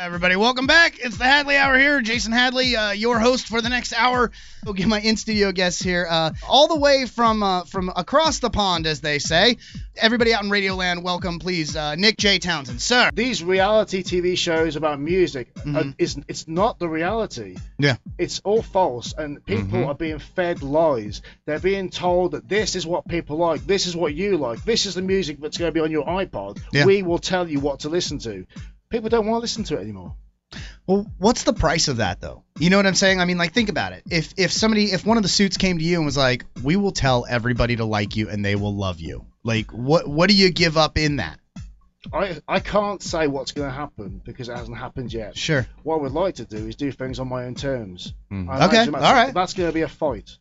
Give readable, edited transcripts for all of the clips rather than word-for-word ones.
Everybody, welcome back. It's the Hadley Hour here. Jason Hadley, your host for the next hour. We'll get my in-studio guests here, all the way from across the pond, as they say. Everybody out in Radioland, welcome, please. Nick J.Townsend, sir. These reality TV shows about music, it's not the reality. Yeah. It's all false, and people are being fed lies. They're being told that this is what people like, this is what you like, this is the music that's going to be on your iPod. Yeah. We will tell you what to listen to. People don't want to listen to it anymore. Well, what's the price of that, though? You know what I'm saying? I mean, like, think about it. If one of the suits came to you and was like, we will tell everybody to like you and they will love you. Like, what do you give up in that? I can't say what's going to happen because it hasn't happened yet. Sure. What I would like to do is do things on my own terms. Okay, all right. That's going to be a fight.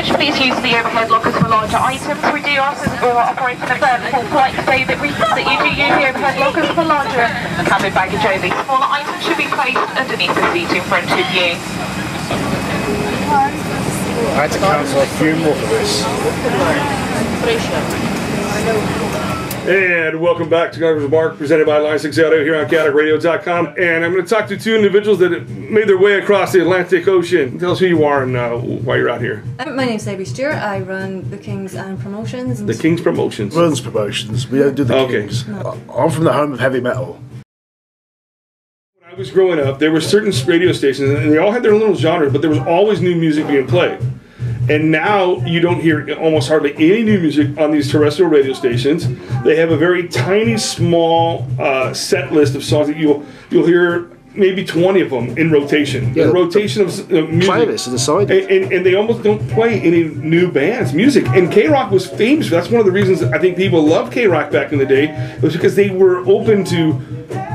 Please use the overhead lockers for larger items. We do ask that we are operating a vertical flight today that we that you do use the overhead lockers for larger cabin baggage only. Smaller items should be placed underneath the seat in front of you. I had to cancel a funeral for this. And welcome back to Gunnerson Mark, presented by Line 6 Auto here on CatechRadio.com. And I'm going to talk to two individuals that have made their way across the Atlantic Ocean. Tell us who you are and why you're out here. My name's Debbie Stewart. I run the Kings and Promotions. The Kings Promotions. Runs Promotions. We don't do the Kings. No. I'm from the home of heavy metal. When I was growing up, there were certain radio stations, and they all had their little genres, but there was always new music being played. And now you don't hear almost hardly any new music on these terrestrial radio stations. They have a very tiny, small set list of songs that you'll hear maybe 20 of them in rotation. Yeah, the rotation of music. Playlists decided. And they almost don't play any new bands' music. And K-Rock was famous. That's one of the reasons I think people loved K-Rock back in the day. It was because they were open to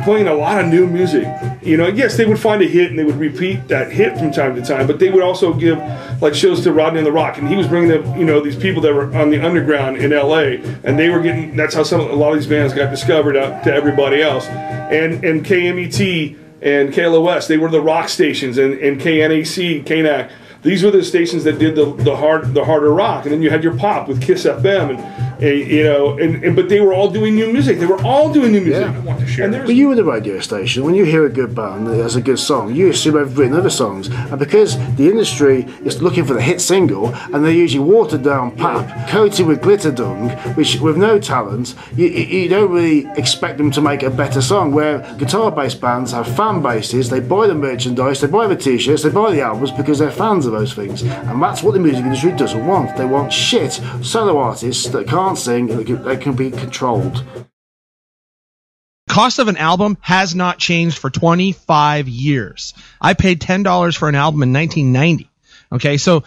playing a lot of new music. You know, yes, they would find a hit and they would repeat that hit from time to time, but they would also give like shows to Rodney and the Rock, and he was bringing up, you know, these people that were on the underground in LA, and they were getting, that's how a lot of these bands got discovered out to everybody else. And KMET and KLOS, they were the rock stations, and KNAC, KNAC, these were the stations that did the harder rock, and then you had your pop with Kiss FM, but they were all doing new music. They were all doing new music. Yeah. But you were the radio station. When you hear a good band that has a good song, you assume they've written other songs, and because the industry is looking for the hit single, and they're usually watered down pap, coated with glitter dung, which with no talent, you don't really expect them to make a better song. Where guitar-based bands have fan bases, they buy the merchandise, they buy the t-shirts, they buy the albums because they're fans of those things, and that's what the music industry doesn't want. They want shit solo artists that can't sing and that can be controlled. Cost of an album has not changed for 25 years. I paid $10 for an album in 1990. Okay, so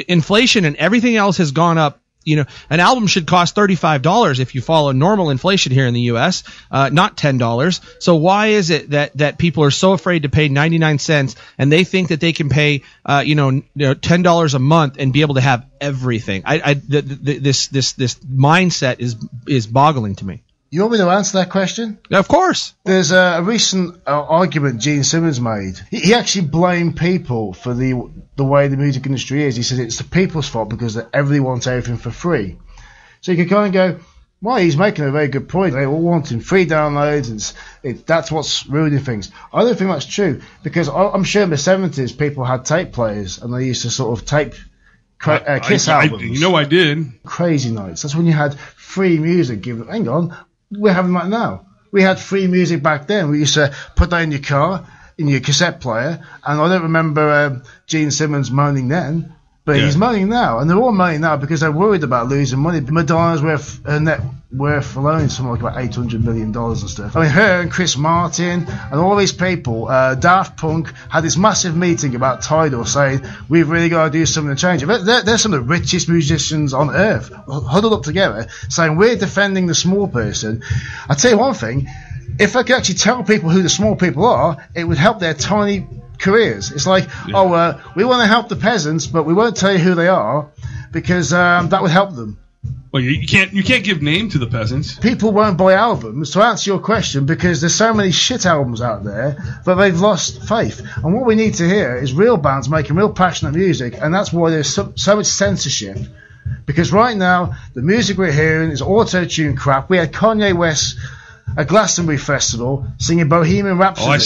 inflation and everything else has gone up. You know, an album should cost $35 if you follow normal inflation here in the U.S., not $10. So why is it that people are so afraid to pay 99 cents and they think that they can pay, $10 a month and be able to have everything? This mindset is boggling to me. You want me to answer that question? Of course. There's a recent argument Gene Simmons made. He actually blamed people for the way the music industry is. He said it's the people's fault because everybody wants everything for free. So you can kind of go, well, he's making a very good point. They all wanting free downloads, and that's what's ruining things. I don't think that's true, because I'm sure in the 70s people had tape players and they used to sort of tape Kiss albums. I did. Crazy nights. That's when you had free music given. Hang on. We're having that now. We had free music back then. We used to put that in your car, in your cassette player, and I don't remember Gene Simmons moaning then, but he's moaning now, and they're all moaning now because they're worried about losing money. Madonna's net worth alone something like about $800 million and stuff. I mean, her and Chris Martin and all these people, Daft Punk, had this massive meeting about Tidal saying, we've really got to do something to change it. They're some of the richest musicians on earth, huddled up together, saying, we're defending the small person. I'll tell you one thing, if I could actually tell people who the small people are, it would help their tiny careers. It's like, we want to help the peasants, but we won't tell you who they are because that would help them. Well, you can't give name to the peasants. People won't buy albums, to answer your question, because there's so many shit albums out there that they've lost faith. And what we need to hear is real bands making real passionate music, and that's why there's so much censorship. Because right now, the music we're hearing is auto-tune crap. We had Kanye West at Glastonbury Festival singing Bohemian Rhapsody. Oh, I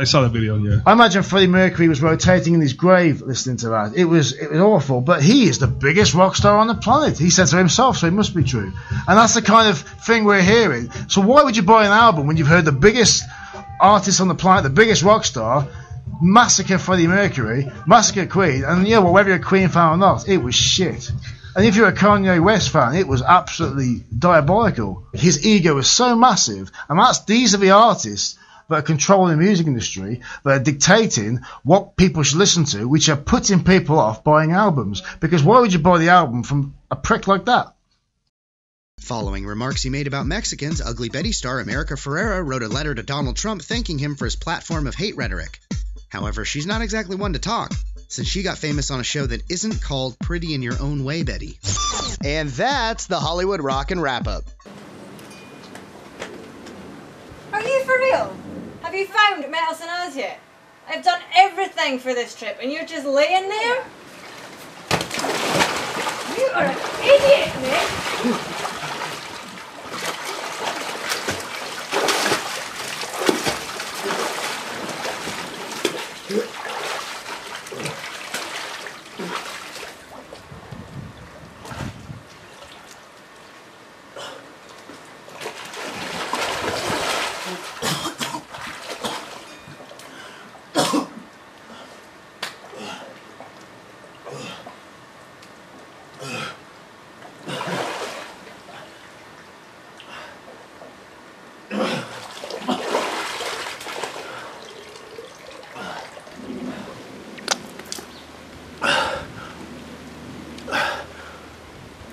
saw that video, yeah. I imagine Freddie Mercury was rotating in his grave listening to that. It was awful, but he is the biggest rock star on the planet. He said so himself, so it must be true. And that's the kind of thing we're hearing. So why would you buy an album when you've heard the biggest artist on the planet, the biggest rock star, massacre Freddie Mercury, massacre Queen, and whether you're a Queen fan or not, it was shit. And if you're a Kanye West fan, it was absolutely diabolical. His ego was so massive, and these are the artists that are controlling the music industry, that are dictating what people should listen to, which are putting people off buying albums. Because why would you buy the album from a prick like that? Following remarks he made about Mexicans, Ugly Betty star America Ferrera wrote a letter to Donald Trump thanking him for his platform of hate rhetoric. However, she's not exactly one to talk, since she got famous on a show that isn't called Pretty in Your Own Way, Betty. And that's the Hollywood Rockin' Wrap-Up. Are you for real? Have you found Metal Sanaz yet? I've done everything for this trip and you're just laying there? You are an idiot, Nick!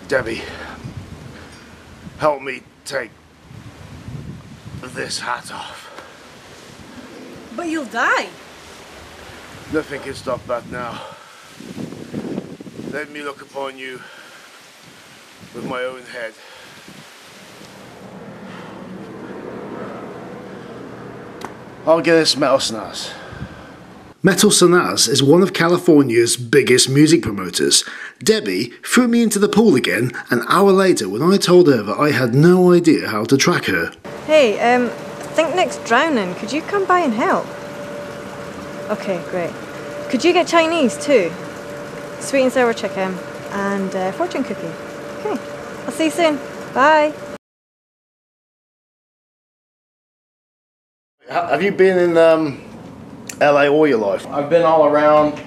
Debbie, help me take this hat off. But you'll die. Nothing can stop that now. Let me look upon you with my own head. I'll get this Metal Sanaz. Metal Sanaz is one of California's biggest music promoters. Debbie threw me into the pool again an hour later when I told her that I had no idea how to track her. Hey, I think Nick's drowning. Could you come by and help? Okay, great. Could you get Chinese too? Sweet and sour chicken and fortune cookie. Okay, I'll see you soon. Bye. Have you been in LA all your life? I've been all around,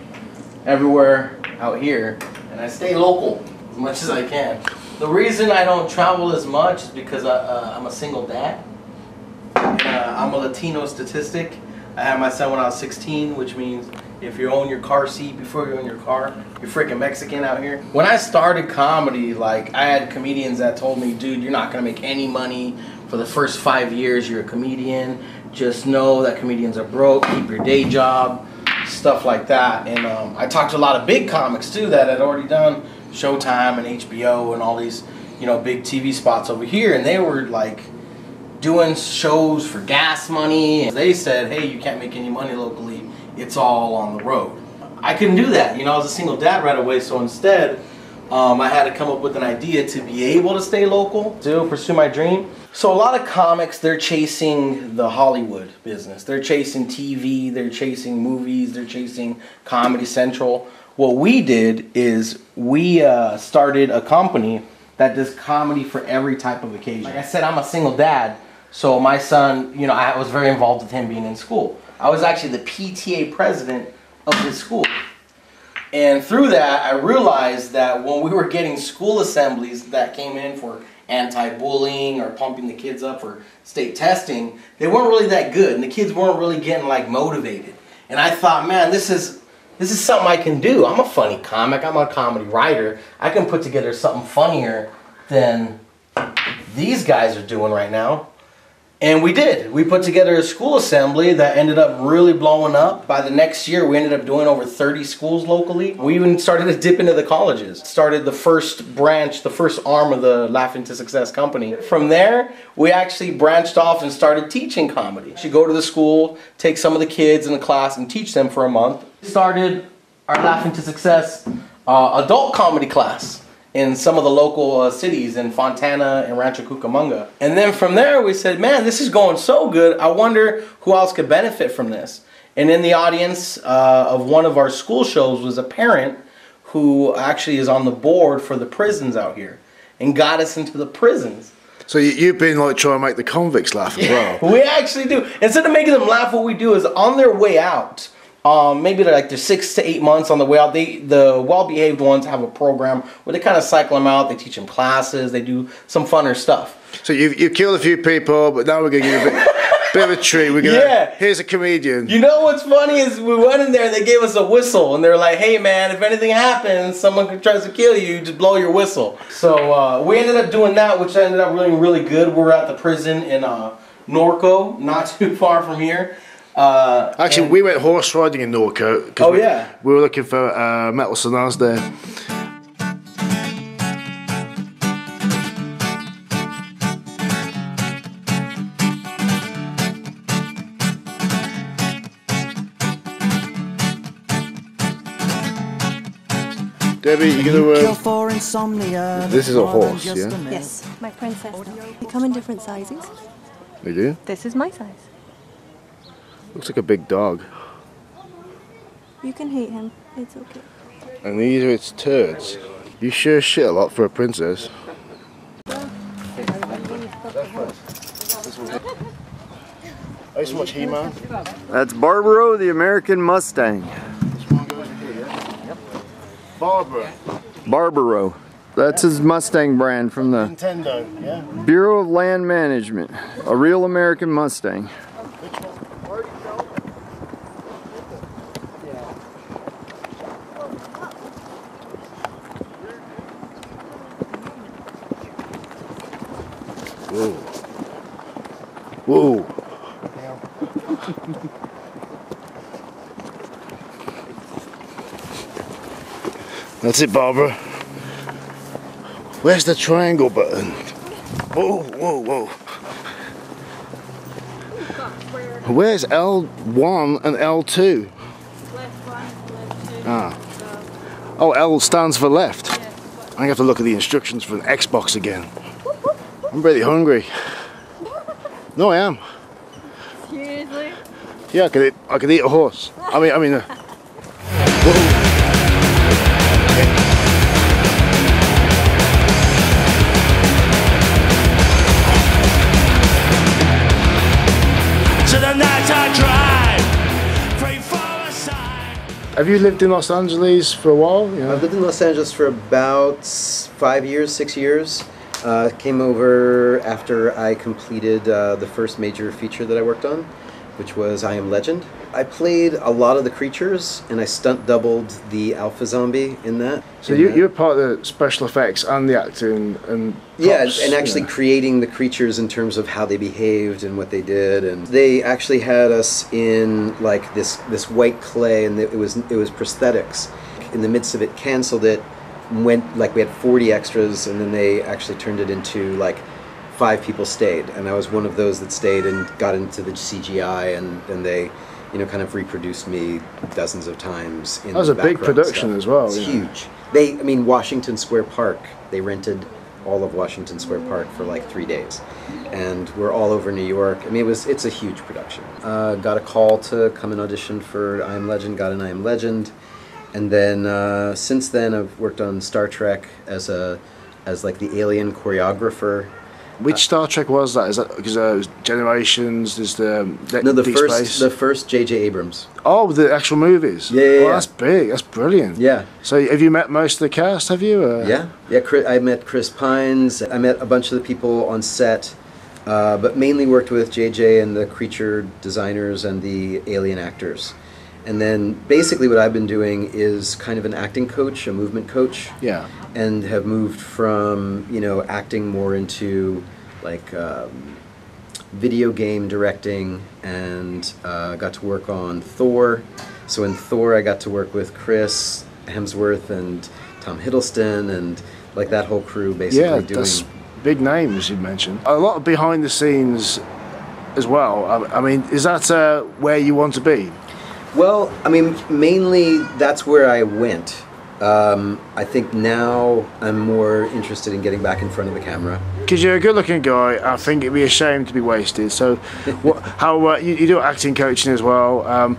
everywhere out here, and I stay local as much as I can. The reason I don't travel as much is because I'm a single dad. I'm a Latino statistic. I had my son when I was 16, which means if you own your car seat before you own your car, you're freaking Mexican out here. When I started comedy, like, I had comedians that told me, dude, you're not gonna make any money for the first 5 years you're a comedian. Just know that comedians are broke, keep your day job, stuff like that. And I talked to a lot of big comics too that had already done Showtime and HBO and all these, big TV spots over here, and they were like doing shows for gas money. And they said, hey, you can't make any money locally, it's all on the road. I couldn't do that, I was a single dad right away, so instead I had to come up with an idea to be able to stay local, to pursue my dream. So a lot of comics, they're chasing the Hollywood business. They're chasing TV, they're chasing movies, they're chasing Comedy Central. What we did is we started a company that does comedy for every type of occasion. Like I said, I'm a single dad, so my son, I was very involved with him being in school. I was actually the PTA president of his school. And through that, I realized that when we were getting school assemblies that came in for anti-bullying or pumping the kids up for state testing, they weren't really that good, and the kids weren't really getting motivated. And I thought, man, this is something I can do. I'm a funny comic, I'm a comedy writer. I can put together something funnier than these guys are doing right now. And we did. We put together a school assembly that ended up really blowing up. By the next year, we ended up doing over 30 schools locally. We even started to dip into the colleges. Started the first branch, the first arm of the Laughing to Success company. From there, we actually branched off and started teaching comedy. You go to the school, take some of the kids in the class and teach them for a month. Started our Laughing to Success adult comedy class in some of the local cities in Fontana and Rancho Cucamonga. And then from there we said, man, this is going so good, I wonder who else could benefit from this. And in the audience of one of our school shows was a parent who actually is on the board for the prisons out here and got us into the prisons. So you've been like trying to make the convicts laugh as well? We actually do. Instead of making them laugh, what we do is on their way out, maybe they're 6 to 8 months on the way out. The well-behaved ones have a program where they kind of cycle them out. They teach them classes. They do some funner stuff. So you've killed a few people, but now we're going to give you a bit of a treat. We're gonna, here's a comedian. You know what's funny is we went in there and they gave us a whistle. And they were like, hey, man, if anything happens, someone tries to kill you, just blow your whistle. So we ended up doing that, which ended up really, really good. We're at the prison in Norco, not too far from here. Actually, we went horse riding in Norco. Oh, yeah. We were looking for Metal Sanaz there. Debbie, you're gonna this is a horse, yeah? Yes, my princess. They come in different sizes. They do? This is my size. Looks like a big dog. You can hate him. It's okay. And these are its turds. You sure shit a lot for a princess. Oh, so much He-Man. That's Barbaro, the American Mustang. Barbara. Barbaro. That's his Mustang brand from the Nintendo, yeah? Bureau of Land Management. A real American Mustang. Whoa. Whoa. That's it, Barbara. Where's the triangle button? Whoa, whoa, whoa. Where's L1 and L2? Ah. Oh, L stands for left. I have to look at the instructions for an Xbox again. I'm really hungry. No, I am. Seriously? Yeah, I could eat a horse. I mean. Whoa. Have you lived in Los Angeles for a while? Yeah. I've lived in Los Angeles for about 5 years, 6 years. Came over after I completed the first major feature that I worked on, which was I Am Legend. I played a lot of the creatures, and I stunt doubled the alpha zombie in that. So you're part of the special effects and the acting and props, yeah, and actually creating the creatures in terms of how they behaved and what they did. And they actually had us in like this white clay, and it was prosthetics. In the midst of it, canceled it. Went like we had 40 extras, and then they actually turned it into like 5 people stayed, and I was one of those that stayed and got into the CGI, and they, kind of reproduced me dozens of times. That was a big production as well. It's huge. Washington Square Park. They rented all of Washington Square Park for like 3 days, and we're all over New York. It's a huge production. Got a call to come and audition for I Am Legend. Got an I Am Legend. And then since then, I've worked on Star Trek as like the alien choreographer. Which Star Trek was that? Is that because Generations? Is the first J.J. Abrams. Oh, the actual movies. Yeah. Oh, that's big. That's brilliant. Yeah. So have you met most of the cast? Have you? Yeah. I met Chris Pines. I met a bunch of the people on set, but mainly worked with J.J. and the creature designers and the alien actors. And then basically what I've been doing is kind of an acting coach, a movement coach. Yeah. And have moved from, acting more into like video game directing, and got to work on Thor. So in Thor, I got to work with Chris Hemsworth and Tom Hiddleston and like that whole crew basically. Yeah, doing that's big names you mentioned. A lot of behind the scenes as well. I mean, is that where you want to be? Well, I mean, mainly that's where I went. I think now I'm more interested in getting back in front of the camera. Because you're a good-looking guy, I think it'd be a shame to be wasted. So, you do acting coaching as well.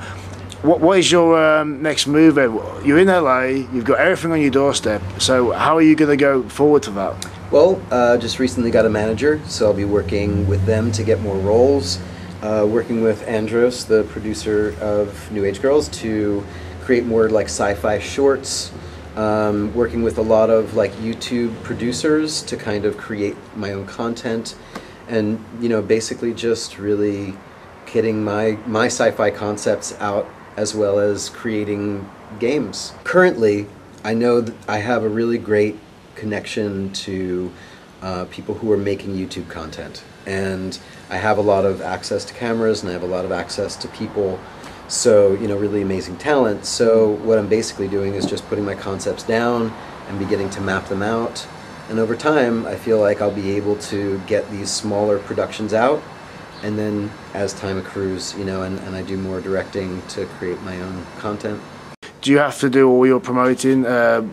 What is your next move? You're in LA, you've got everything on your doorstep. So, how are you going to go forward to that? Well, just recently got a manager, so I'll be working with them to get more roles. Working with Andros, the producer of New Age Girls, to create more like sci-fi shorts. Working with a lot of like YouTube producers to kind of create my own content, and basically just really getting my sci-fi concepts out, as well as creating games. Currently, I know that I have a really great connection to people who are making YouTube content, and I have a lot of access to cameras, and I have a lot of access to people. So, really amazing talent. So what I'm basically doing is just putting my concepts down and beginning to map them out. And over time, I feel like I'll be able to get these smaller productions out. And then as time accrues, and I do more directing to create my own content. Do you have to do all your promoting,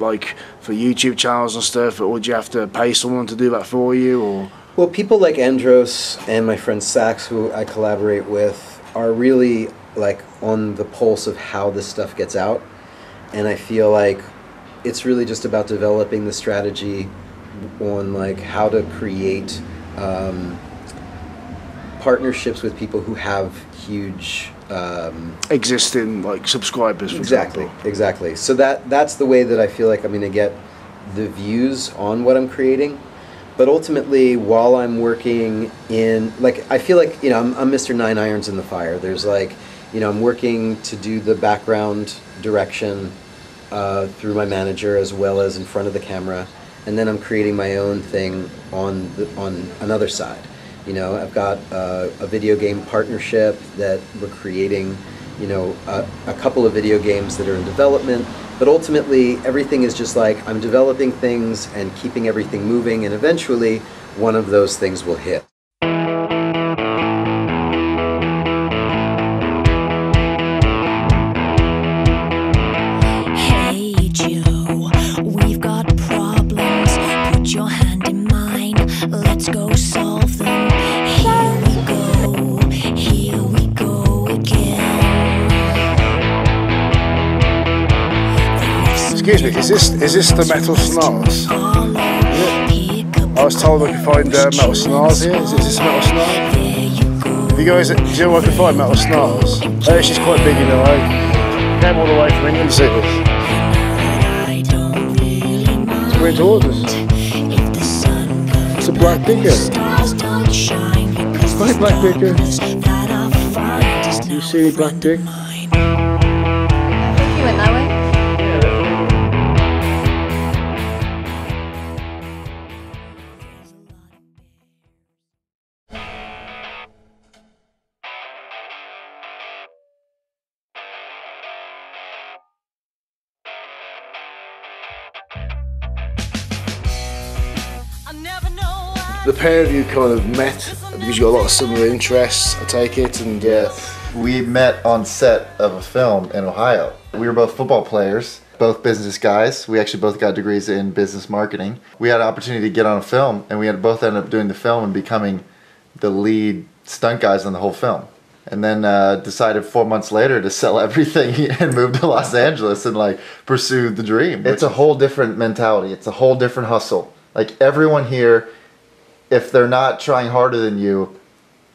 like for YouTube channels and stuff, or do you have to pay someone to do that for you? Or? Well, people like Andros and my friend Sax, who I collaborate with, are really like on the pulse of how this stuff gets out, and I feel like it's really just about developing the strategy on like how to create partnerships with people who have huge existing like subscribers, for example. Exactly. So that's the way that I feel like I'm going to get the views on what I'm creating. But ultimately, while I'm working in, like, I feel like, I'm Mr. Nine Irons in the fire. There's like, I'm working to do the background direction through my manager, as well as in front of the camera, and then I'm creating my own thing on another side. I've got a video game partnership that we're creating, a couple of video games that are in development. But ultimately, everything is just like I'm developing things and keeping everything moving, and eventually one of those things will hit. Hey Joe, we've got problems. Put your hand in mine. Let's go solve them. Here we go again. Excuse me, is this the Metal Sanaz? I was told I could find Metal Sanaz here. Is this Metal Sanaz? You guys, do you know where I can find Metal Sanaz? She's quite big in LA. Came all the way from England to see this. It's going towards us. It's a black digger. Hi, black digger. Do you see any black dick? You went that way? The pair of you kind of met because you got a lot of similar interests, I take it, and yes, we met on set of a film in Ohio. We were both football players, both business guys. We actually both got degrees in business marketing. We had an opportunity to get on a film, and we had both ended up doing the film and becoming the lead stunt guys on the whole film. And then decided 4 months later to sell everything and move to Los Angeles and like pursue the dream. It's a whole different mentality. It's a whole different hustle. Like everyone here, if they're not trying harder than you,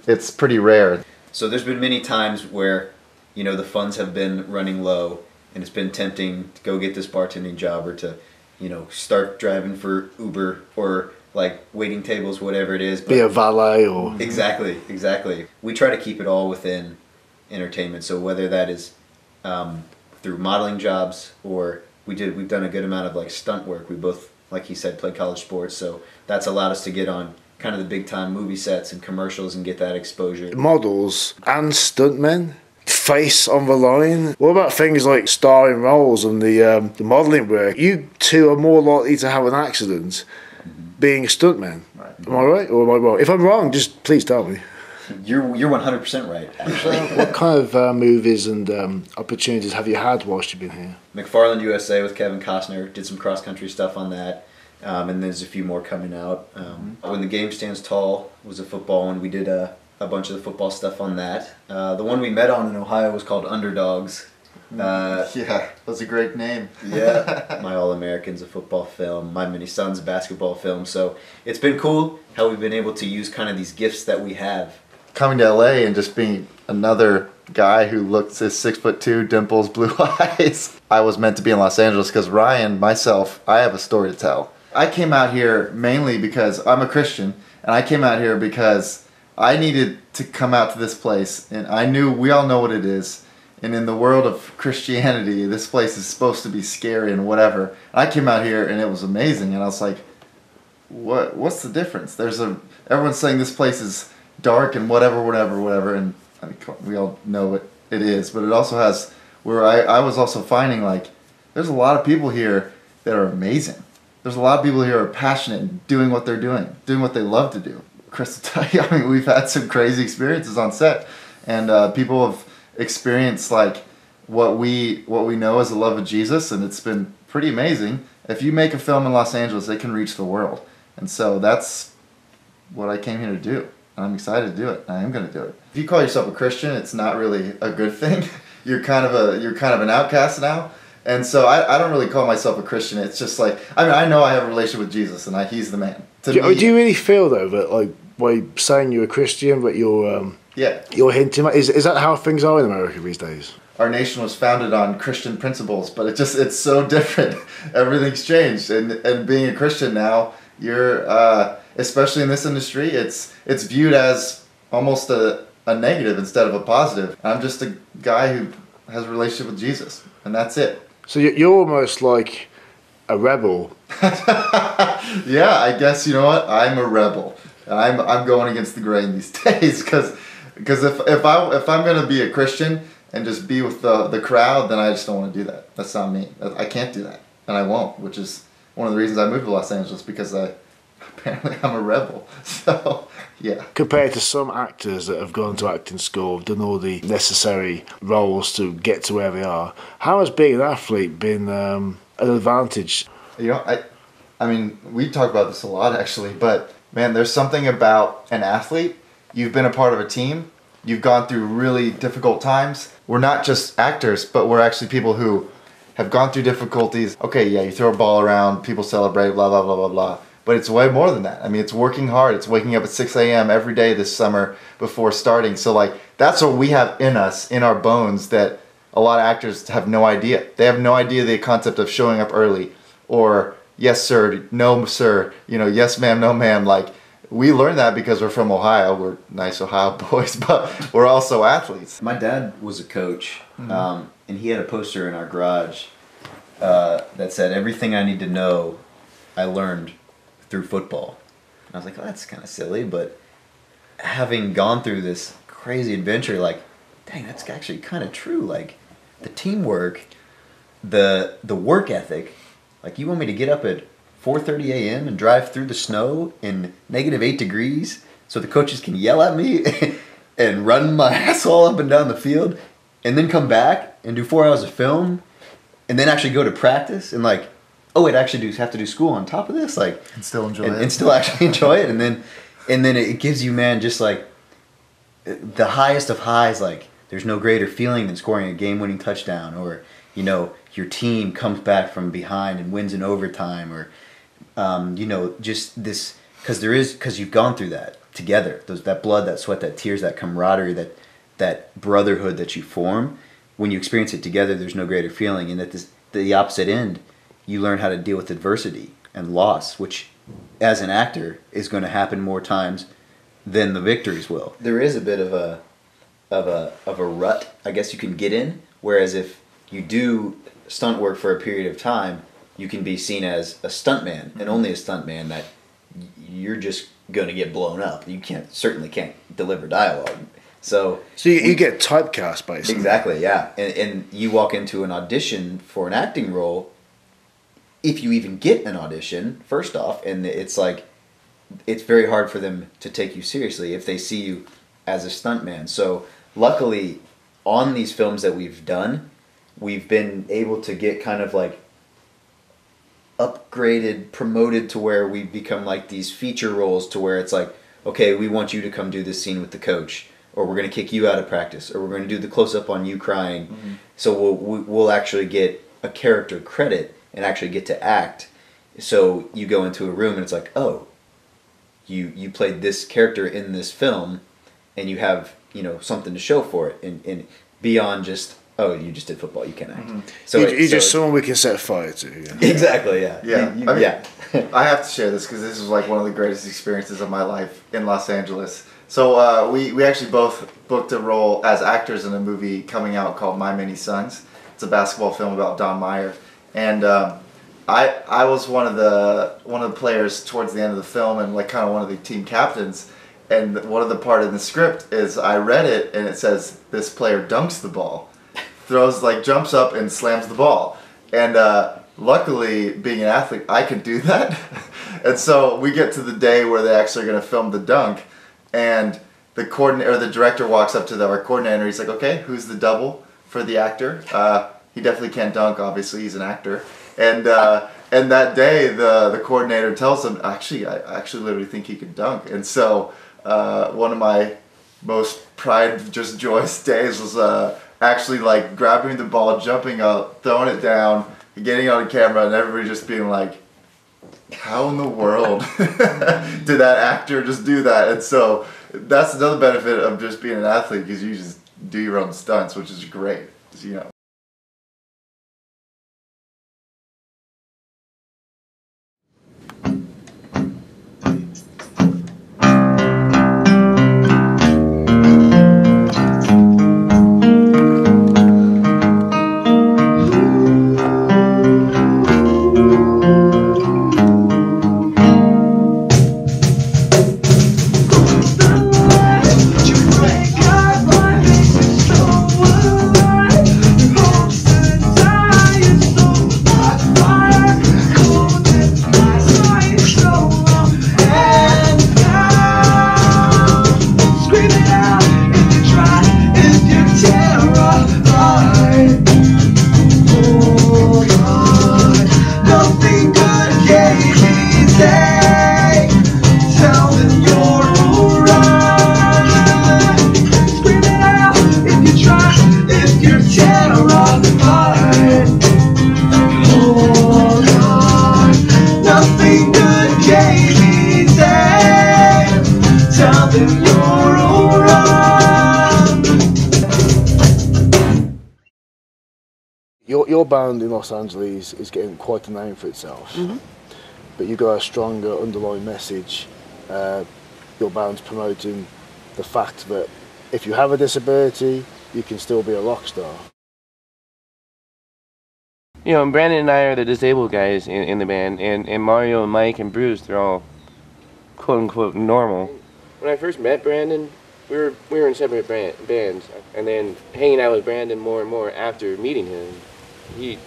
it's pretty rare. So there's been many times where, the funds have been running low and it's been tempting to go get this bartending job or to, start driving for Uber or like waiting tables, whatever it is. Be a valet or... Exactly. We try to keep it all within entertainment. So whether that is through modeling jobs or we've done a good amount of like stunt work. We both, like he said, played college sports. So that's allowed us to get on kind of the big time movie sets and commercials and get that exposure. Models and stuntmen face on the line. What about things like starring roles and the modelling work? You two are more likely to have an accident being a stuntman. Right. Am I right or am I wrong? If I'm wrong, just please tell me. You're 100% right, actually. What kind of movies and opportunities have you had whilst you've been here? McFarland USA with Kevin Costner, did some cross-country stuff on that, and there's a few more coming out. When the Game Stands Tall was a football one, we did a bunch of the football stuff on that. The one we met on in Ohio was called Underdogs. Yeah, that was a great name. Yeah, My All-American's a football film, My Mini Son's a basketball film, so it's been cool how we've been able to use kind of these gifts that we have. Coming to LA and just being another guy who looks his 6'2", dimples, blue eyes. I was meant to be in Los Angeles because Ryan, myself, I have a story to tell. I came out here mainly because I'm a Christian, and I came out here because I needed to come out to this place, and I knew, we all know what it is, and in the world of Christianity, this place is supposed to be scary and whatever. I came out here and it was amazing, and I was like, what's the difference? Everyone's saying this place is dark and whatever, and I mean, we all know what it is, but it also has, where I was also finding, like, there's a lot of people here that are amazing. There's a lot of people here who are passionate and doing what they're doing what they love to do. Chris will tell you, I mean, we've had some crazy experiences on set, and people have experienced, like, what we know as the love of Jesus, and it's been pretty amazing. If you make a film in Los Angeles, it can reach the world, and so that's what I came here to do. I'm excited to do it. I am going to do it. If you call yourself a Christian, it's not really a good thing. You're kind of an outcast now. And so I don't really call myself a Christian. It's just like, I mean, I know I have a relationship with Jesus, and he's the man. Do you really feel though that, like, by saying you're a Christian, but you're hinting at, is that how things are in America these days? Our nation was founded on Christian principles, but it's so different. Everything's changed, and being a Christian now, you're especially in this industry, it's viewed as almost a negative instead of a positive. I'm just a guy who has a relationship with Jesus, and that's it. So you're almost like a rebel. Yeah, I guess, you know what? I'm a rebel. I'm going against the grain these days, because if I'm going to be a Christian and just be with the crowd, then I just don't want to do that. That's not me. I can't do that, and I won't, which is one of the reasons I moved to Los Angeles, because apparently I'm a rebel. So, yeah. Compared to some actors that have gone to acting school, done all the necessary roles to get to where they are, how has being an athlete been an advantage? You know, I mean, we talk about this a lot, actually, but, man, there's something about an athlete. You've been a part of a team. You've gone through really difficult times. We're not just actors, but we're actually people who have gone through difficulties. Okay, yeah, you throw a ball around, people celebrate, blah, blah, blah, blah, blah. But it's way more than that. I mean, it's working hard. It's waking up at 6 a.m. every day this summer before starting. So, like, that's what we have in us, in our bones, that a lot of actors have no idea. They have no idea the concept of showing up early, or yes, sir, no, sir, you know, yes, ma'am, no, ma'am. Like, we learned that because we're from Ohio. We're nice Ohio boys, but we're also athletes. My dad was a coach, and he had a poster in our garage that said, "Everything I need to know, I learned through football." And I was like, oh, that's kind of silly, but having gone through this crazy adventure, like, dang, that's actually kind of true. Like, the teamwork, the work ethic. Like, you want me to get up at 4:30 a.m. and drive through the snow in -8 degrees so the coaches can yell at me and run my ass all up and down the field, and then come back and do 4 hours of film, and then actually go to practice, and, like, oh, wait, actually have to do school on top of this, like, and still enjoy it, and still actually enjoy it, and then it gives you, man, just like the highest of highs. Like, there's no greater feeling than scoring a game-winning touchdown, or, you know, your team comes back from behind and wins in overtime, or you know, just this, because you've gone through that together. That blood, that sweat, that tears, that camaraderie, that brotherhood that you form. When you experience it together, there's no greater feeling, and at the opposite end, you learn how to deal with adversity and loss, which, as an actor, is going to happen more times than the victories will. There is a bit of a rut, I guess you can get in. Whereas if you do stunt work for a period of time, you can be seen as a stuntman, and only a stuntman, that you're just going to get blown up. You certainly can't deliver dialogue. So you get typecast, basically. Exactly, yeah. And you walk into an audition for an acting role, if you even get an audition, first off, and it's like, it's very hard for them to take you seriously if they see you as a stuntman. So luckily, on these films that we've done, we've been able to get kind of like upgraded, promoted to where we become like these feature roles, to where it's like, okay, we want you to come do this scene with the coach, or we're going to kick you out of practice, or we're going to do the close-up on you crying. Mm-hmm. So we'll actually get a character credit and actually get to act. So you go into a room and it's like, oh, you played this character in this film, and you have, you know, something to show for it, and beyond just, oh, you just did football, you can act. Mm-hmm. So you're just someone we can set fire to. Yeah. Exactly, yeah. Yeah. I have to share this because this was like one of the greatest experiences of my life in Los Angeles. So we actually both booked a role as actors in a movie coming out called My Many Sons. It's a basketball film about Don Meyer, and I was one of the players towards the end of the film, and like kind of one of the team captains. And one of the part in the script is I read it, and it says this player dunks the ball, jumps up and slams the ball. And luckily, being an athlete, I can do that. And so we get to the day where they're actually going to film the dunk, and the director walks up to our coordinator. He's like, "Okay, who's the double for the actor? He definitely can't dunk. Obviously, he's an actor." And that day, the coordinator tells him, "Actually, I actually literally think he can dunk." And so one of my most pride, just joyous days was actually like grabbing the ball, jumping up, throwing it down, getting on camera, and everybody just being like, how in the world did that actor just do that? And so that's another benefit of just being an athlete, because you just do your own stunts, which is great, you know. Your band in Los Angeles is getting quite a name for itself, but you've got a stronger underlying message. Your band's promoting the fact that if you have a disability, you can still be a rock star. You know, Brandon and I are the disabled guys in the band, and Mario and Mike and Bruce, they're all quote-unquote normal. When I first met Brandon, we were in separate bands, and then hanging out with Brandon more and more after meeting him, he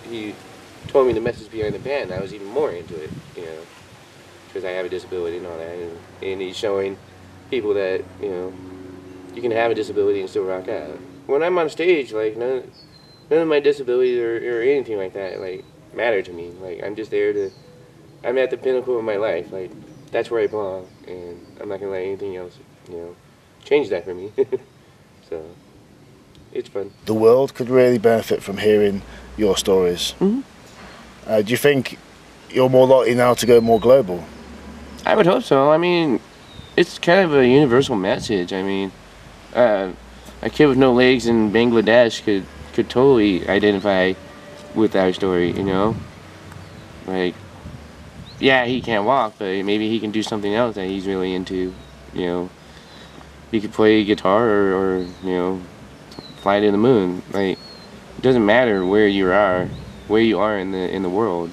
told me the message behind the band. I was even more into it, you know, because I have a disability and all that, and he's showing people that, you know, you can have a disability and still rock out. When I'm on stage, like, none of my disabilities or anything like that, like, matter to me. Like, I'm just there to, I'm at the pinnacle of my life. Like, that's where I belong, and I'm not going to let anything else, you know, change that for me. So, it's fun. The world could really benefit from hearing your stories. Do you think you're more likely now to go more global? I would hope so. I mean, it's kind of a universal message. I mean, a kid with no legs in Bangladesh could totally identify with our story, you know? Like, yeah, he can't walk, but maybe he can do something else that he's really into, you know? He could play guitar or you know, fly to the moon. Like, it doesn't matter where you are in the world.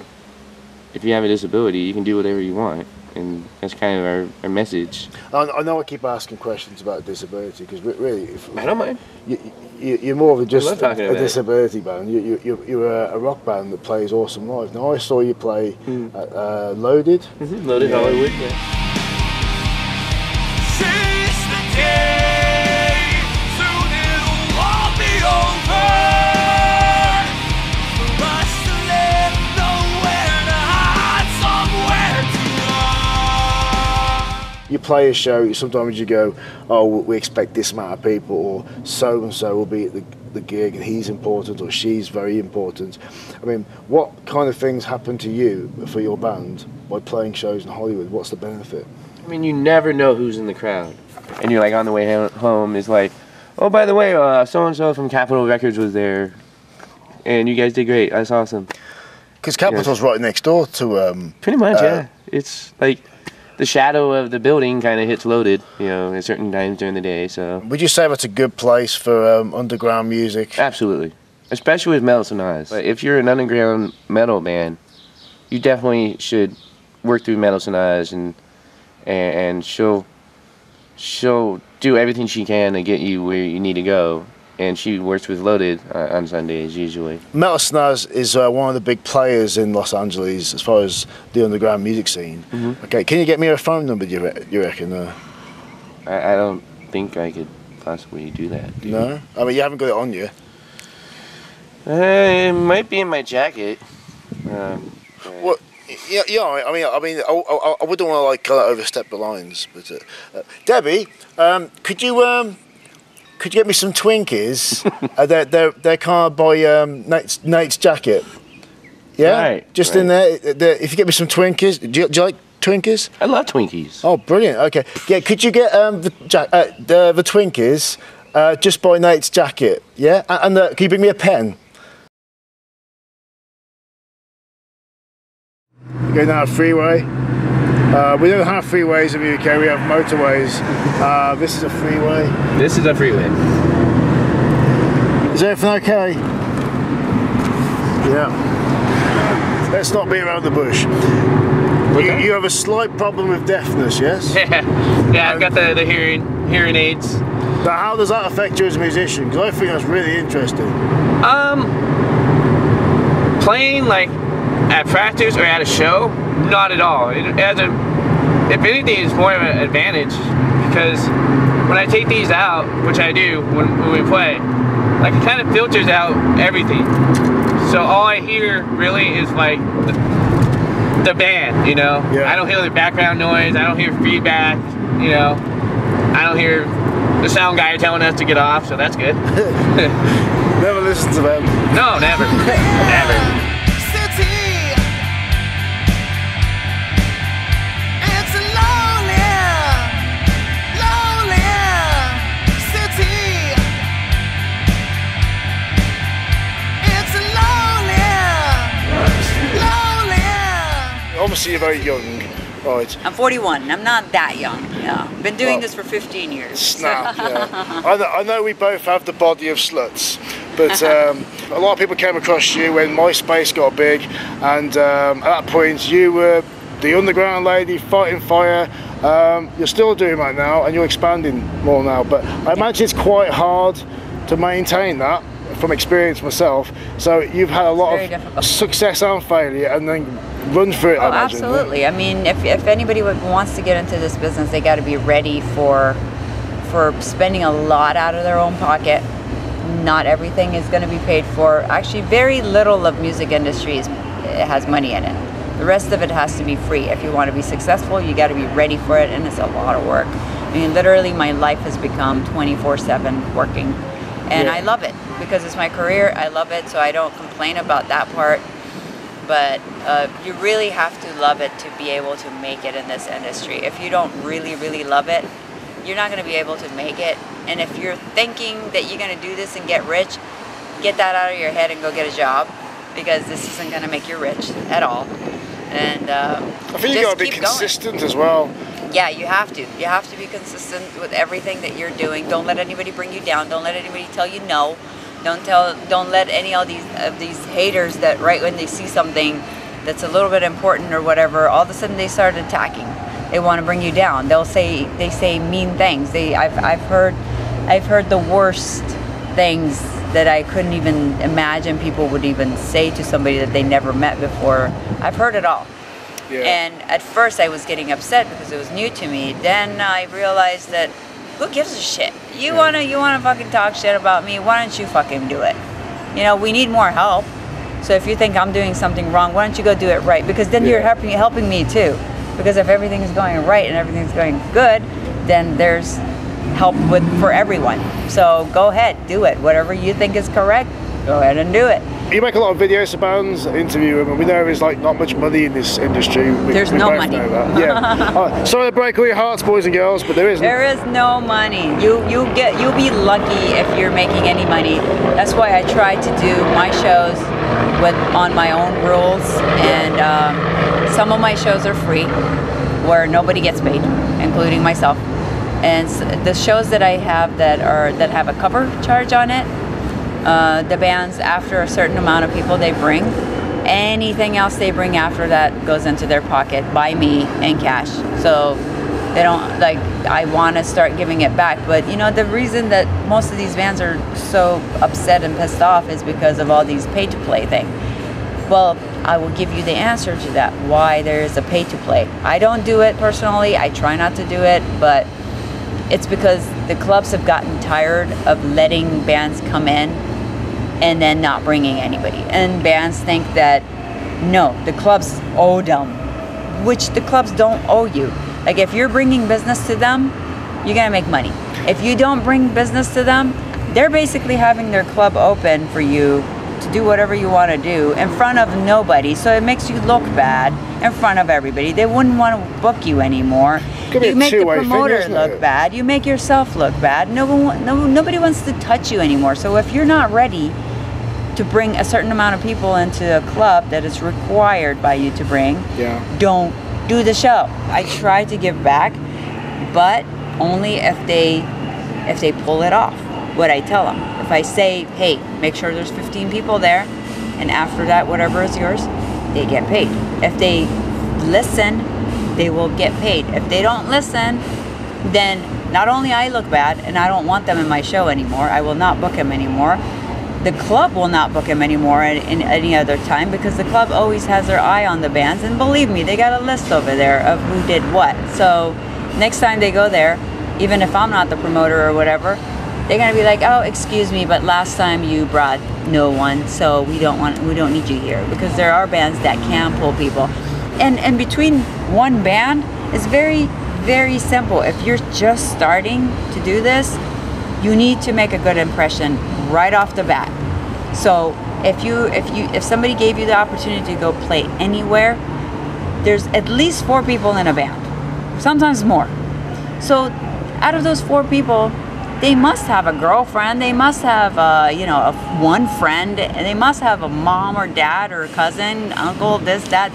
if you have a disability, you can do whatever you want. And that's kind of our message. I know I keep asking questions about disability because really, I don't mind. You're more than just a disability band. You're a rock band that plays awesome live. Now I saw you play at Loaded. Mm-hmm. Loaded Hollywood. Yeah. Seize the day, soon it'll all be over. For us to live, nowhere to hide, somewhere to run. You play a show, sometimes you go, oh, we expect this amount of people, or so-and-so will be at the gig, and he's important, or she's very important. I mean, what kind of things happen to you for your band by playing shows in Hollywood? What's the benefit? I mean, you never know who's in the crowd. And you're like on the way home, it's like, oh, by the way, so-and-so from Capitol Records was there. And you guys did great. That's awesome. Because Capitol's right next door to... Pretty much, yeah. It's like the shadow of the building kind of hits Loaded, you know, at certain times during the day, so... Would you say that's a good place for underground music? Absolutely. Especially with Metal Sanaz. But if you're an underground metal band, you definitely should work through Metal Sanaz, and she'll do everything she can to get you where you need to go. And she works with Loaded on Sundays, usually. Metal Sanaz is one of the big players in Los Angeles as far as the underground music scene. Mm-hmm. Okay, can you get me a phone number, you reckon? I don't think I could possibly do that. No? I mean, you haven't got it on you. It might be in my jacket. Well, yeah. I mean, I wouldn't want to like overstep the lines, but Debbie, could you get me some Twinkies? They're kind of by Nate's jacket. Yeah, right, just in there. If you get me some Twinkies, do you like Twinkies? I love Twinkies. Oh, brilliant. Okay, yeah. Could you get the Twinkies just by Nate's jacket? Yeah, and can you bring me a pen? Going down a freeway. We don't have freeways in the UK, we have motorways. This is a freeway. This is a freeway. Is everything okay? Yeah. Let's not beat around the bush. You have a slight problem with deafness, yes? Yeah, I've got the hearing aids. Now, how does that affect you as a musician? Because I think that's really interesting. Playing like at practice or at a show, not at all. If anything, it's more of an advantage because when I take these out, which I do when we play, like it kind of filters out everything. So all I hear really is like the band, you know? Yeah. I don't hear the background noise, I don't hear feedback, you know? I don't hear the sound guy telling us to get off, so that's good. Never listen to them. No, never. Never. Obviously, you're very young, right? I'm 41. I'm not that young. Yeah, been doing this for 15 years. Snap. Yeah. I know we both have the body of sluts, but a lot of people came across you when MySpace got big, and at that point you were the underground lady fighting fire. You're still doing that now, and you're expanding more now. But I imagine it's quite hard to maintain that. From experience myself, so you've had a lot of success and failure, and then run through it. Oh, absolutely. I mean, if anybody wants to get into this business, they got to be ready for spending a lot out of their own pocket. Not everything is going to be paid for. Actually, very little of music industry has money in it. The rest of it has to be free. If you want to be successful, you got to be ready for it, and it's a lot of work. I mean, literally, my life has become 24/7 working. And I love it because it's my career. I love it, so I don't complain about that part. But you really have to love it to be able to make it in this industry. If you don't really, really love it, you're not going to be able to make it. And if you're thinking that you're going to do this and get rich, get that out of your head and go get a job, because this isn't going to make you rich at all. And I think you got to be consistent as well. Yeah, you have to. You have to be consistent with everything that you're doing. Don't let anybody bring you down. Don't let anybody tell you no. Don't let any of these haters that right when they see something that's a little bit important or whatever, all of a sudden they start attacking. They want to bring you down. They say mean things. I've heard the worst things that I couldn't even imagine people would even say to somebody that they never met before. I've heard it all. Yeah. And at first I was getting upset because it was new to me. Then I realized that who gives a shit? You wanna fucking talk shit about me? Why don't you fucking do it? You know, we need more help. So if you think I'm doing something wrong, why don't you go do it right? Because then you're helping me too. Because if everything is going right and everything's going good, then there's help for everyone. So go ahead, do it. Whatever you think is correct, go ahead and do it. You make a lot of videos to bands, interview them, and we know there's like not much money in this industry. There's no money. Yeah. Sorry to break all your hearts, boys and girls, but there isn't. There is no money. You'll be lucky if you're making any money. That's why I try to do my shows on my own rules, and some of my shows are free, where nobody gets paid, including myself. And the shows that I have that have a cover charge on it, the bands, after a certain amount of people they bring, anything else they bring after that goes into their pocket by me in cash. So they don't, like, I want to start giving it back. But you know, the reason that most of these bands are so upset and pissed off is because of all these pay to play thing. Well, I will give you the answer to that, why there is a pay to play. I don't do it personally, I try not to do it, but it's because the clubs have gotten tired of letting bands come in and then not bringing anybody. And bands think that, no, the clubs owe them, which the clubs don't owe you. Like, if you're bringing business to them, you're gonna make money. If you don't bring business to them, they're basically having their club open for you to do whatever you want to do in front of nobody, so it makes you look bad in front of everybody. They wouldn't want to book you anymore. You make the promoter look bad. You make yourself look bad. Nobody wants to touch you anymore. So if you're not ready to bring a certain amount of people into a club that is required by you to bring, don't do the show. I try to give back, but only if they pull it off. What I tell them. If I say, hey, make sure there's 15 people there, and after that, whatever is yours, they get paid. If they listen, they will get paid. If they don't listen, then not only I look bad, and I don't want them in my show anymore, I will not book them anymore. The club will not book them anymore in any other time, because the club always has their eye on the bands, and believe me, they got a list over there of who did what. So next time they go there, even if I'm not the promoter or whatever, they're gonna be like, oh, excuse me, but last time you brought no one, so we don't need you here, because there are bands that can pull people. And between one band, it's very, very simple. If you're just starting to do this, you need to make a good impression right off the bat. So if somebody gave you the opportunity to go play anywhere, there's at least 4 people in a band, sometimes more. So out of those 4 people, they must have a girlfriend, they must have one friend, and they must have a mom or dad or cousin, uncle, this, that.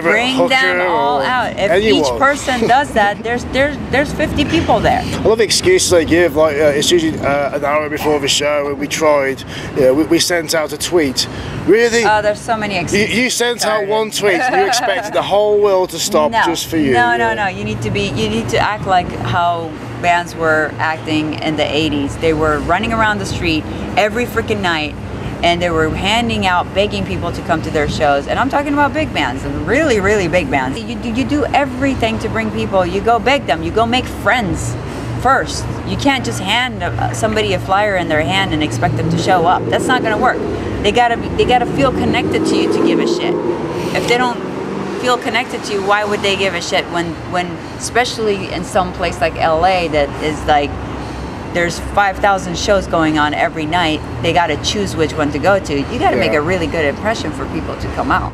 Bring them all out. If each person does that, there's 50 people there. I love the excuses they give, like it's usually an hour before the show, and we tried, we sent out a tweet. Really? Oh, there's so many excuses. You sent out one tweet and you expected the whole world to stop just for you. No. You need to act like how bands were acting in the 80s. They were running around the street every freaking night, and they were handing out, begging people to come to their shows. And I'm talking about big bands, really, really big bands. You do everything to bring people. You go beg them. You go make friends first. You can't just hand somebody a flyer in their hand and expect them to show up. That's not going to work. They gotta feel connected to you to give a shit. If they don't feel connected to you, why would they give a shit when especially in some place like LA that is like, there's 5,000 shows going on every night, they got to choose which one to go to. You got to make a really good impression for people to come out.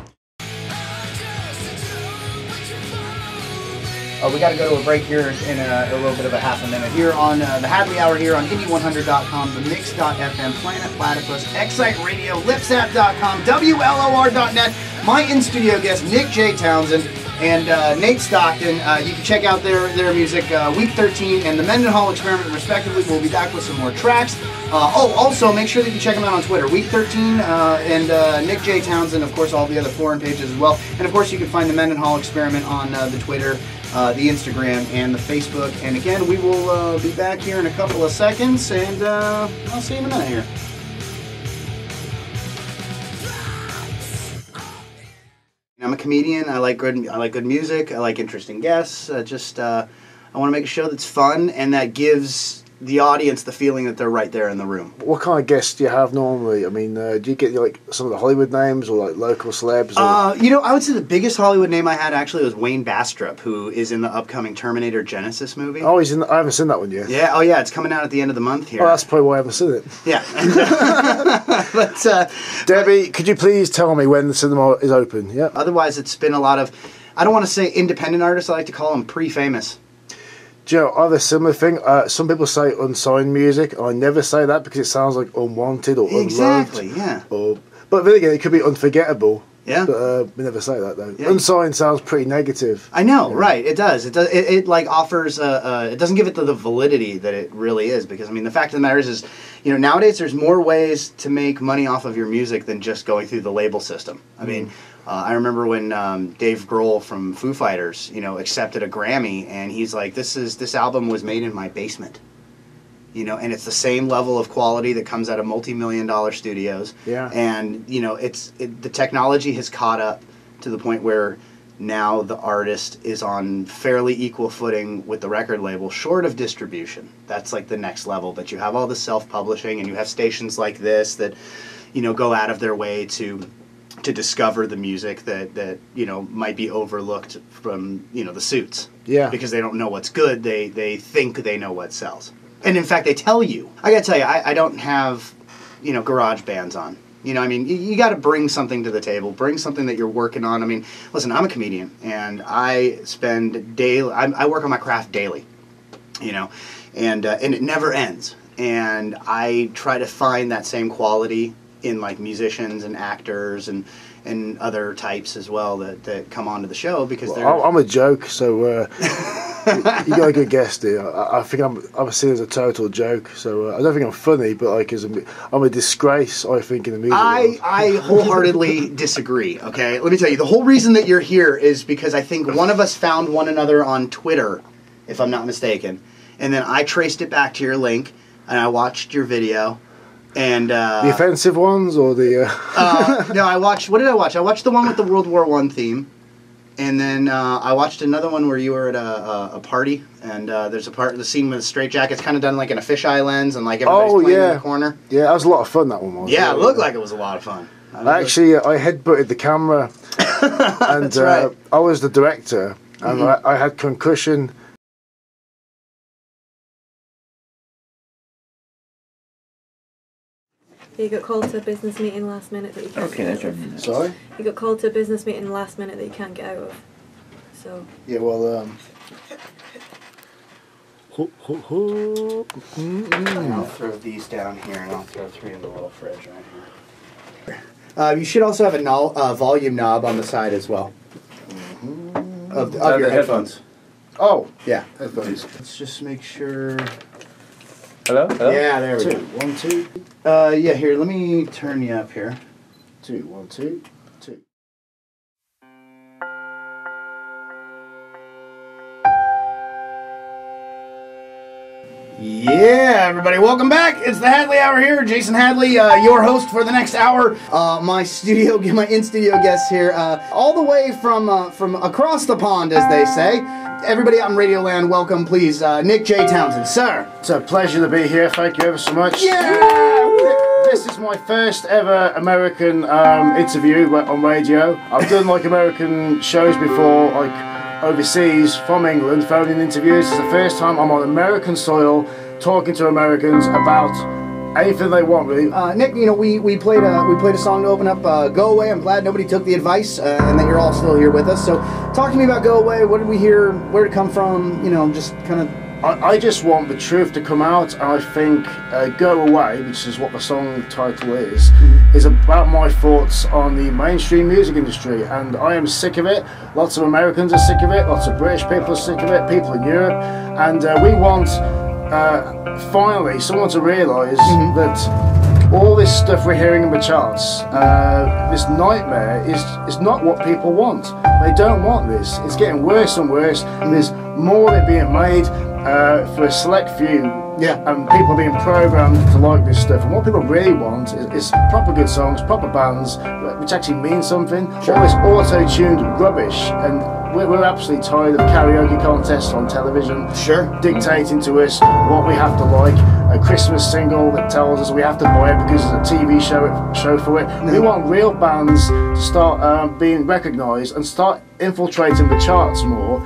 We got to go to a break here in a little bit of a half a minute. Here on the Hadley Hour here on Indie100.com, the Mix.fm, Planet Platypus, Excite Radio, Lipsap.com, WLOR.net. My in-studio guest, Nick J.Townsend. and Nate Stockton. You can check out their music, Week 13 and the Mendenhall Experiment, respectively. We'll be back with some more tracks. Also, make sure that you check them out on Twitter. Week 13 and Nick J.Townsend, of course, all the other foreign pages as well. And, of course, you can find the Mendenhall Experiment on the Twitter, the Instagram, and the Facebook. And, again, we will be back here in a couple of seconds, and I'll see you in a minute here. I'm a comedian. I like good music. I like interesting guests. I want to make a show that's fun and that gives the audience the feeling that they're right there in the room. What kind of guests do you have normally? I mean, do you get like some of the Hollywood names or like local celebs? Or? I would say the biggest Hollywood name I had actually was Wayne Bastrop, who is in the upcoming Terminator Genesis movie. Oh, he's in. I haven't seen that one yet. Yeah. Oh, yeah. It's coming out at the end of the month here. Oh, that's probably why I haven't seen it. Yeah. But Debbie, could you please tell me when the cinema is open? Yeah. Otherwise, it's been a lot of, I don't want to say independent artists. I like to call them pre-famous. Do you know, I have a similar thing. Some people say unsigned music. I never say that because it sounds like unwanted or unloved. Exactly, yeah. But then again, it could be unforgettable. Yeah. But we never say that, though. Yeah. Unsigned sounds pretty negative. I know, right. It does. It like offers, it doesn't give it the validity that it really is. Because, I mean, the fact of the matter is, nowadays there's more ways to make money off of your music than just going through the label system. I mean, I remember when Dave Grohl from Foo Fighters, accepted a Grammy, and he's like, this album was made in my basement. And it's the same level of quality that comes out of multi-million-dollar studios. Yeah. And, the technology has caught up to the point where now the artist is on fairly equal footing with the record label, short of distribution. That's like the next level. But you have all the self-publishing, and you have stations like this that, go out of their way to discover the music that might be overlooked from the suits. Yeah. Because they don't know what's good. They think they know what sells. And in fact, they tell you. I gotta tell you, I don't have garage bands on. You got to bring something to the table. Bring something that you're working on. I mean, listen, I'm a comedian, and I spend daily. I work on my craft daily. And it never ends. And I try to find that same quality in like musicians and actors and other types as well that come onto the show because they're. I'm a joke, so you got a good guest here. I think I'm seen as a total joke, so I don't think I'm funny, but like I'm a disgrace. I think in the music world. I wholeheartedly disagree. Okay, let me tell you, the whole reason that you're here is because I think one of us found one another on Twitter, if I'm not mistaken, and then I traced it back to your link and I watched your video. And the offensive ones or the no, I watched. What did I watch? I watched the one with the World War I theme, and then I watched another one where you were at a party, and there's the scene with the straitjackets, kind of done like in a fisheye lens, and like everybody's playing in the corner. Yeah, that was a lot of fun. That one was. Yeah, it looked like it was a lot of fun. I headbutted the camera, and That's right. I was the director, and I had concussion. You got called to a business meeting last minute that you can't get out of. Sorry? You got called to a business meeting last minute that you can't get out of. So. Yeah, well, I'll throw these down here, and I'll throw 3 in the little fridge right here. You should also have a volume knob on the side as well. Of your headphones. Oh. Yeah. Headphones. Let's just make sure. Hello? Yeah, there we go. 1, 2. Yeah, here, let me turn you up here. 2, 1, 2, 2. Yeah, everybody, welcome back. It's the Hadley Hour here. Jason Hadley, your host for the next hour. My in-studio guest here, all the way from across the pond, as they say. Everybody out in Radio Land, welcome, please. Nick J.Townsend, sir. It's a pleasure to be here. Thank you ever so much. Yeah! This is my first ever American interview on radio. I've done like American shows before, like overseas from England, phoning interviews. It's the first time I'm on American soil talking to Americans about anything they want, really. Nick, we played a song to open up Go Away. I'm glad nobody took the advice and that you're all still here with us. So talk to me about Go Away. What did we hear? Where did it come from? Just kind of I just want the truth to come out, and I think Go Away, which is what the song title is about my thoughts on the mainstream music industry, and I am sick of it. Lots of Americans are sick of it, lots of British people are sick of it, people in Europe, and we want finally someone to realise that all this stuff we're hearing in the charts, this nightmare, is not what people want. They don't want this. It's getting worse and worse, and there's more of it being made for a select few, and people are being programmed to like this stuff. And what people really want is proper good songs, proper bands, which actually mean something. All this auto-tuned rubbish, and we're absolutely tired of karaoke contests on television, dictating to us what we have to like. A Christmas single that tells us we have to buy it because there's a TV show for it. We want real bands to start being recognised and start infiltrating the charts more.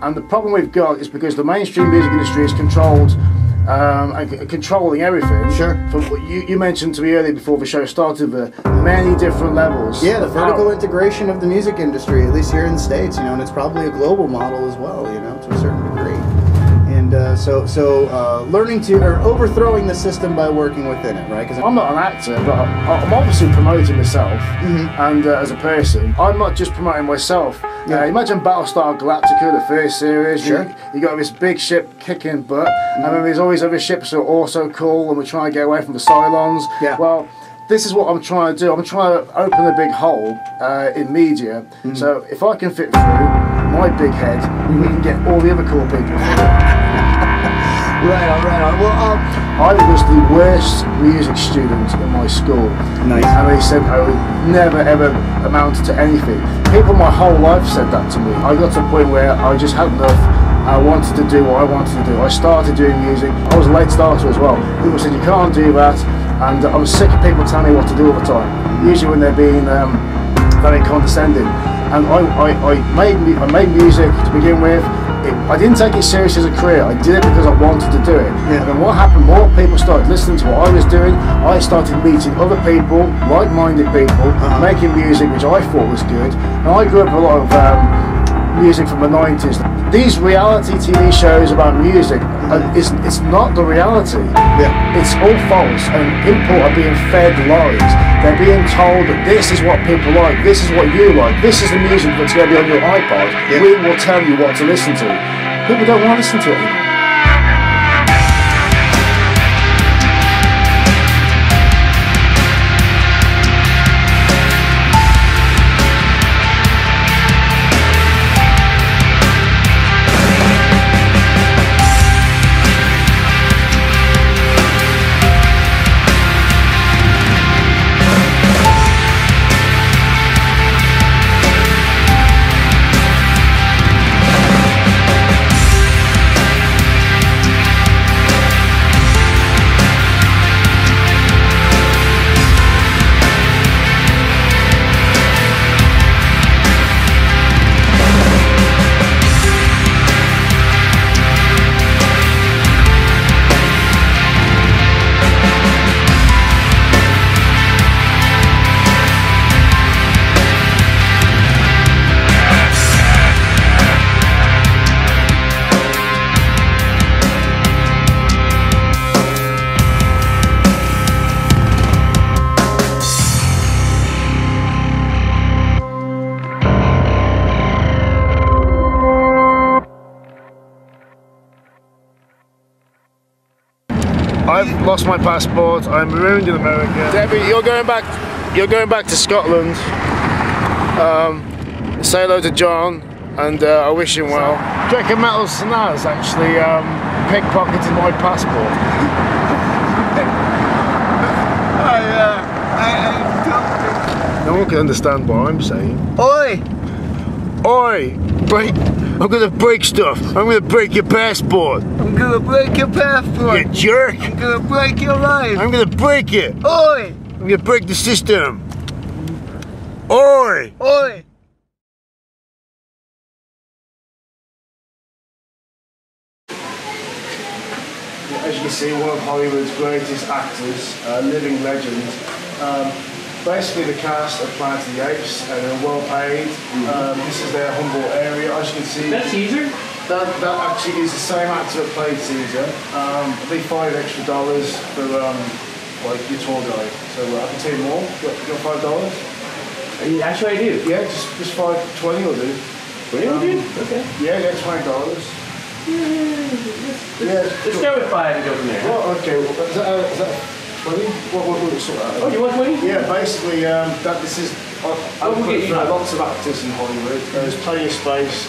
And the problem we've got is because the mainstream music industry is controlled and controlling everything. From what you mentioned to me earlier before the show started, the many different levels. Yeah, the vertical integration of the music industry, at least here in the States, you know, and it's probably a global model as well, you know, to a certain degree. And so learning to, or overthrowing the system by working within it, right? Because I'm not an actor, but I'm obviously promoting myself, and as a person, I'm not just promoting myself. Imagine Battlestar Galactica, the first series. You got this big ship kicking butt, and then there's always other ships that are also cool, and we're trying to get away from the Cylons. Well, this is what I'm trying to do. I'm trying to open a big hole in media. So if I can fit through my big head, we can get all the other cool people through. Right on. Well, I was the worst music student in my school. And they said I would never ever amount to anything. People my whole life said that to me. I got to a point where I just had enough. I wanted to do what I wanted to do. I started doing music. I was a late starter as well. People said you can't do that, and I'm sick of people telling me what to do all the time. Usually when they're being very condescending. And I made music to begin with. I didn't take it seriously as a career. I did it because I wanted to do it. And then what happened, more people started listening to what I was doing. I started meeting other people, like-minded people, making music which I thought was good. And I grew up with a lot of music from the 90s. These reality TV shows about music, it's not the reality. It's all false, and people are being fed lies. They're being told that this is what people like, this is what you like, this is the music that's going to be on your iPod. We will tell you what to listen to. People don't want to listen to it anymore. I've lost my passport. I'm marooned in America. Debbie, you're going back to Scotland. Say hello to John, and I wish him well. Do you reckon Metal Sanaz actually pickpocketed my passport? I don't. No one can understand what I'm saying. Oi! Oi! Break! I'm gonna break stuff. I'm gonna break your passport. I'm gonna break your passport. You jerk! I'm gonna break your life. I'm gonna break it. Oi! I'm gonna break the system. Oi! Oi! As you can see, one of Hollywood's greatest actors, living legend. Basically, the cast of Planet of the Apes, and they're well paid. This is their humble area. As you can see, that's Caesar. That actually is the same actor that played Caesar. I think $5 extra for like your tour guide. So I can tell you more. You got $5? Actually, I do. Yeah, just $20 will do. 20 will do? Okay. Yeah, $20. Let's start with 5 and go from there. Well, okay. Well, is that 20? What sort of? Oh, you want 20? Yeah, basically, this is. I will get you lots of actors in Hollywood. There's plenty of space.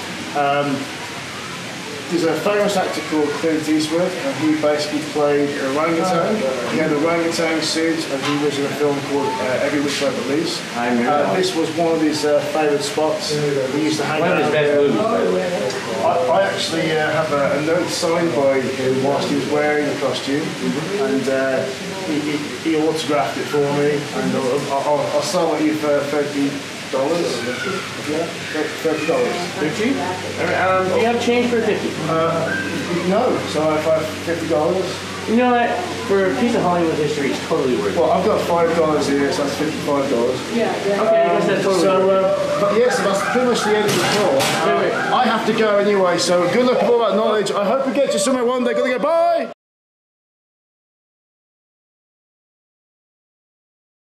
There's a famous actor called Clint Eastwood, and he basically played orangutan. He had an orangutan suit, and he was in a film called Every Which Way But Loose. I remember. This was one of his favourite spots. He used to hang out. One of his best movies, by the way. I actually have a note signed by him whilst he was wearing the costume, and he autographed it for me, and I'll sell it you for $30. Yeah, $30. 50? Do you have change for 50? No, so if I have $50. You know what? For a piece of Hollywood history, it's totally worth it. Well, I've got $5 here, so that's $55. Yeah. Okay, I guess that's totally worth it. But yes, that's pretty much the end of the tour. I have to go anyway, so good luck with all that knowledge. I hope we get you somewhere one day. Gotta go, bye!